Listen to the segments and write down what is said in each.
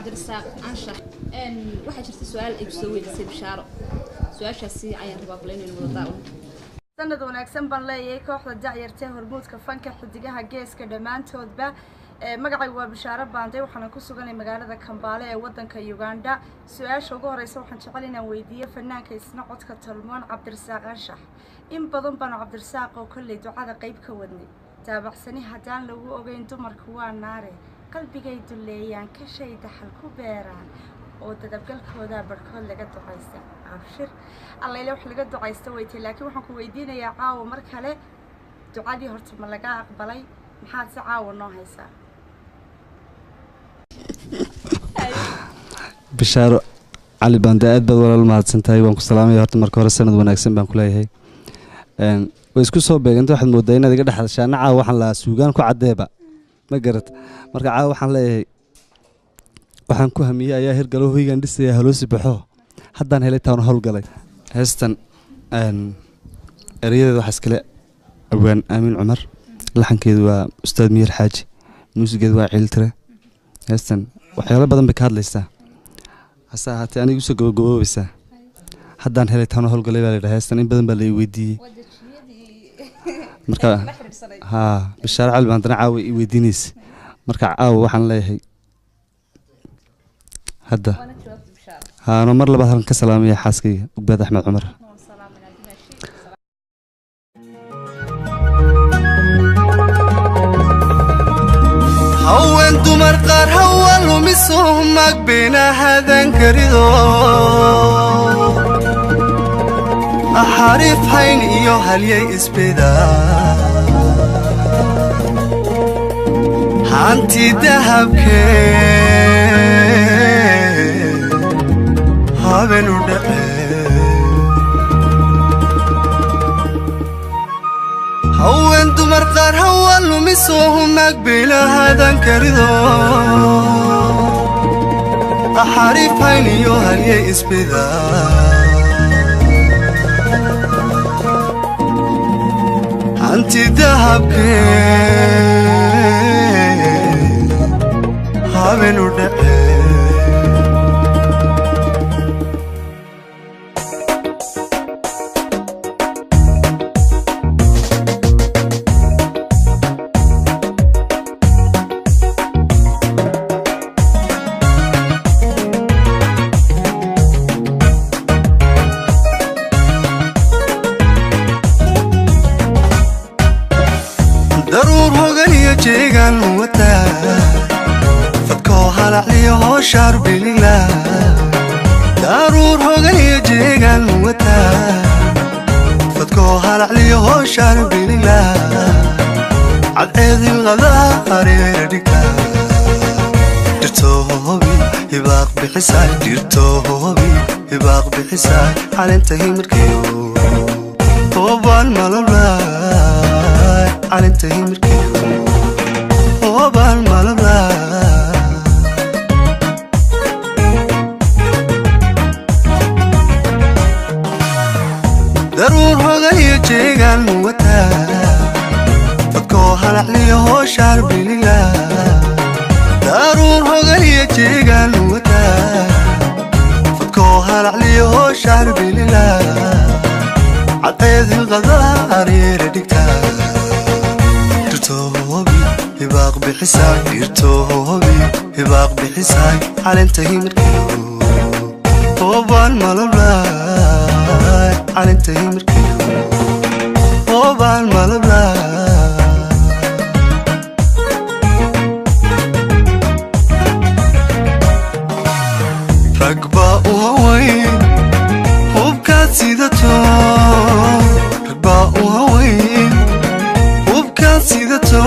عبد الرزاق أنشح إن واحد شفت سؤال يسوي لسه بشارة سؤال شخصي عين ربابلين الموضوع sanad wanaagsan baan leeyahay kooxda dacyartay hormuudka fanka xidigaha geeska dhamaantoodba magacaygu waa Bishaaro Baanday waxaan ku suganay magaalada Kampala ee wadanka Uganda su'aasha ugu horeysa waxaan jecel inaan weydiiyo fanaanka isna codka Talmoon Cabdirasaaq Anshax in badan baan Cabdirasaaq oo kulli ducada qayb ka wadnay taabacsani hadaan lagu ogeyn dumarku waa naare qalbigaydu leeyaan ka shay daxal ku beeraan oo dadabgalkooda barkood laga ducaysta abshir alla ilaahay wax laga ducaysta waytay laakiin waxaan ku weydiinayaa caawa mar kale ducadii horta ma laga aqbalay maxaad si caawa noo haysaa Bishaaro Ali Baanday aad baad walaal mahadsantahay waan ku salaamay horta marka hore sanad wanaagsan baan ku leeyahay way isku soo beegantay waxaad moodaa inaad iga dhaxashaa caawa waxaan la suugaan ku cadeeba ma garad marka caawa waxaan leeyahay waxaan ku hamiyay ayaa hirgalo hoygan dhisay haloosi baxo haddaan helay taan hawl galay heestan eriyada waxa iskale awaan Aamin Cumar laxankeedu waa Ustaad Miir Xaaji muusigeedu waa Ciiltire heestan waxyaalo badan bay ka hadlaysaa hasa haatee anigu soo gabagaboobaysaa haddaan helay taan hawl galay baa heestan in badan baa la weydiiyay marka Bishaaro Ali Baanday caawa i weydiinaysa marka caawa waxaan leeyahay هذا ها أنا مر لبعض كسلام يا حاسكي وبعد أحمد عمر هو أنتم مرقار هو لمسهم بينا هذا كريدو أحارف حين إيو هل يئس بدا حانتي دهب هو أنتم مرقار هو لمسهم بلا هذا كريدو أحارف عيني هل يئس بذا أنت ذهب هابن ودقي ضرور هوغني جيغان وتا فدكو هلعلي هوشار بليلا ضرور هوغني جيغان وتا فدكو هلعلي هوشار بليلا عدعيد الغدار يردكا درتوهوبي يباق بحساي درتوهوبي يباق بحساي على انتهي مركيو طوبان مالولاي على انتهي مركيو طوبان مالولاي ضرور هوغي جيغان وتا فدكو هلعلي هوشار بليلا ضرور هوغي جيغان وتا فدكو هلعلي هوشار بليلا عطيذ الغدار يردكتا درتوهوبي يباق بحساي درتوهوبي يباق بحساي على انتهي مركيو طوبان مالولاي على انتهي مركيو طوبان مالولاي رقبة وهوين وبكات سيدتو رقبة وهوين وبكات سيدتو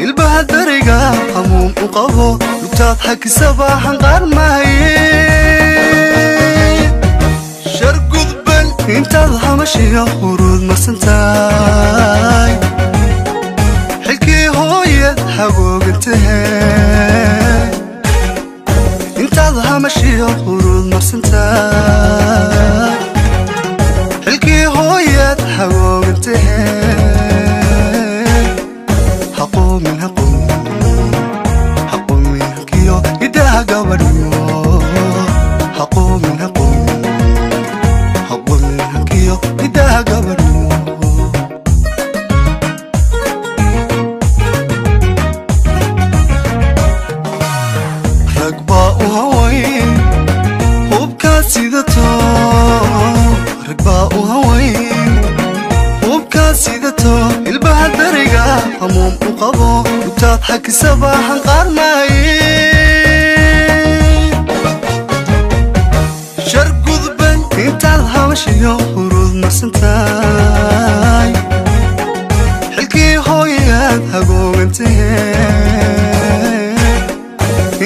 البهد درقة هموم وقبو لبتات حكي صباحا غار ماهي شرق ذبل انت ضحمشي ورود مرسنتاي حكي هوية حقوق انتهي انت ضحمشي ورود مرسنتاي حكي هوية حقوق انتهي حقو من حقو حقو من حكيو idaha gabadhiyo haqoomin hankiyo idaha gabadhiyo rag baa u hawayn hubkaad sidato rag baa u hawayn hubkaad sidato ilbaha dariga hamuum u qabo utaad xakisaba hanqaar maaye shar gudban intaad habashiyo huruud marsantaay xilkii hooyaad hagoogantee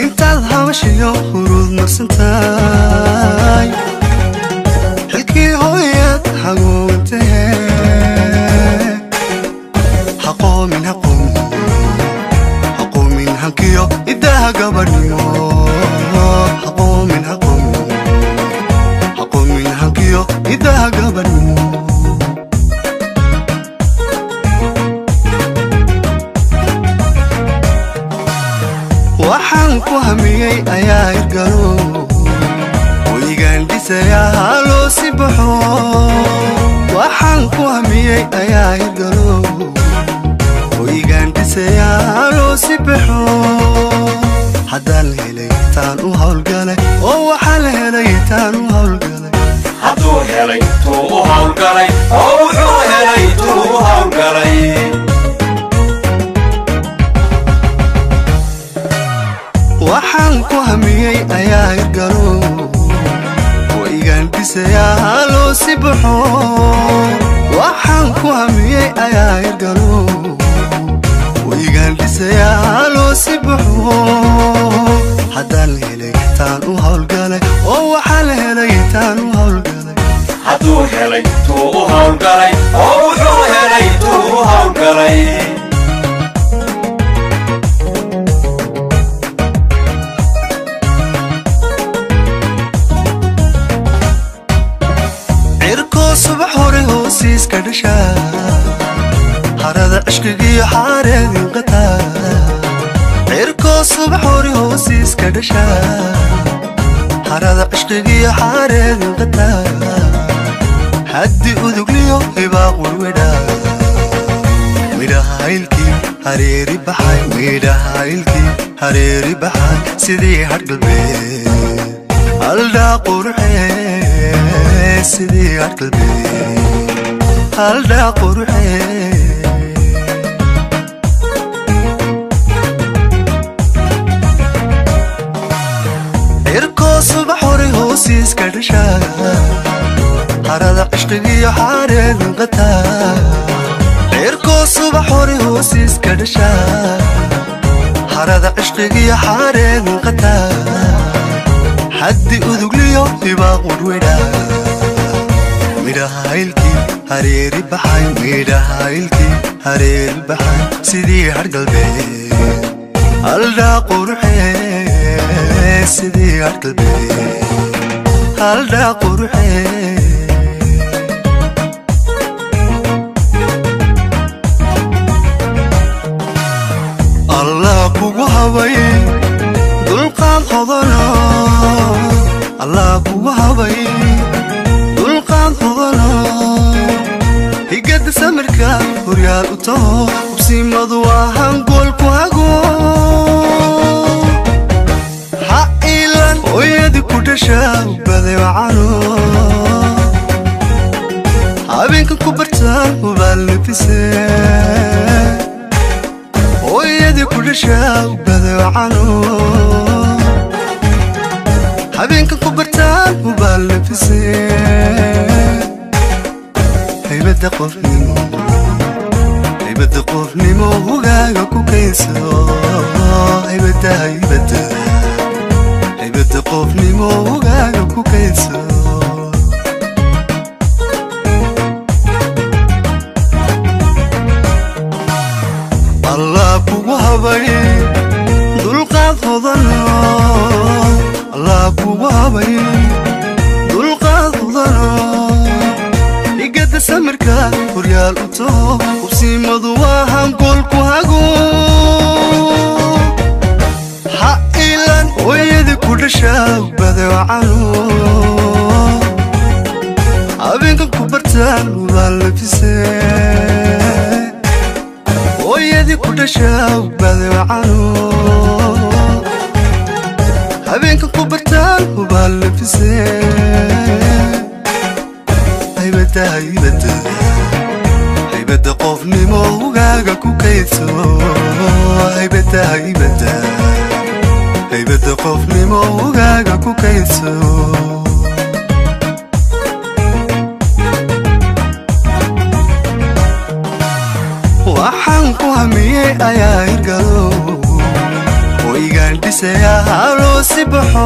intaad habashiyo huruud marsantaay xilkii hooyaad hagoogantee haqoomin hankiyo idaha gabadhiyo haqoomin hankiyo idaha gabadhiyo waxaan ku hamiyey ayaa irgalo weligaan dhisayaa haloo si baxo waxaan ku hamiyey ayaa irgalo weligaan dhisayaa haloo si baxo haddaan la helay taan u hawlgalay oo waxaa la helay taan u hawlgalay hadduu helay tuu u hawlgalay oo wuxuu helay tuu u hawlgalay waxaan ku hamiyey ayaa irgalo weligaan dhisayaa haloo si baxo waxaan ku hamiyey ayaa irgalo weligaan dhisayaa haloo si baxo haddaan la helay taan u hawlgalay oo waxaa la helay taan u hawlgalay hadduu helay tuu u hawlgalay oo wuxuu helay tuu u hawlgalay subax hore hoosiiska dhashaa harada cishqigiyo xaareedin qataa cirkoo subax hore hoosiiska dhashaa harada cishqigiyo xaareedin qataa haddi udugliyo hibaaq warwedhaa midhahaylkii hareeri baxay midhahaylkii hareeri baxay sidii hadhgalbeed aldhaa quruxee sidii hadhgalbeed aldhaa quruxee cirkoo subax hore hoosiiska dhashaa harada cishqigiyo xaareedin qataa cirkoo subax hore hoosiiska dhashaa harada cishqigiyo xaareedin qataa haddi udugliyo hibaaq warwedhaa midhahaylkii hareeri baxay midhahaylkii hareeri baxay sidii hadhgalbeed aldhaa quruxee sidii hadhgalbeed aldhaa quruxee allah kugu habay dulqaad hodano allah kugu habay dulqaad hodano higada samirka horyaal u taho hubsimadu waa hangoolku hago ha ilan hooyadi ku dhashaa ubade wacano habeenka ku bartaan hubaal nafise hooyadi ku dhashaa ubade wacano habeenka ku bartaan hubaal nafise haybada qofnimo hugaaga ku kayso haybada qofnimo hugaaga ku kayso allah kugu habay dulqaad hodano allah kugu habay dulqaad hodano higada samirka horyaal u taho hubsimadu waa hangoolku hago ha ilan hooyadi dhashaa badawacano habeenka ku bartaan ubaan labisee hooyadii ku dhashaa badawacano habeenka ku bartaan ubaan labisee haybada haybada haybada qofnimo ugaaga ku kaydso haybada haybada haybada qofnimo ugaaga ku kaydso waxaan ku hamiyey ayaa hirgalo oo igaan dhisayaa haloo si baxo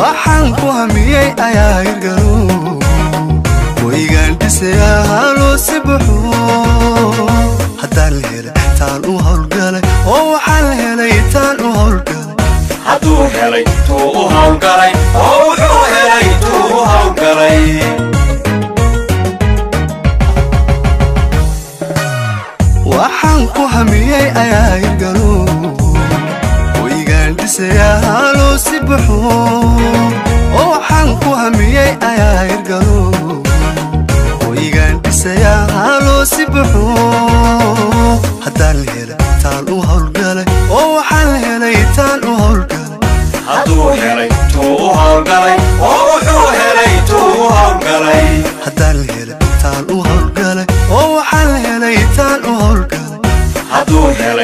waxaan ku hamiyey ayaa hirgalo oo igaan dhisayaa haloo si baxo haddaan la helay taan u howlgalay oo waxaan la helay taan u howlgalay hadduu helay tuu u howlgalay oo wuxuu helay tuu u howlgalay waxaan ku hamiyey ayaa hirgalo oo igaan dhisayaa haloo si baxo oo waxaan ku hamiyey ayaa hirgalo oo igaan dhisayaa haloo si baxo haddaan la helay taan u howlgalay oo waxaan la helay taan u howlgalay hadduu helay tuu u howlgalay oo wuxuu helay tuu u howlgalay haddaan la helay taan u howlgalay oo waxaan la helay taan u howlgalay hadduu helay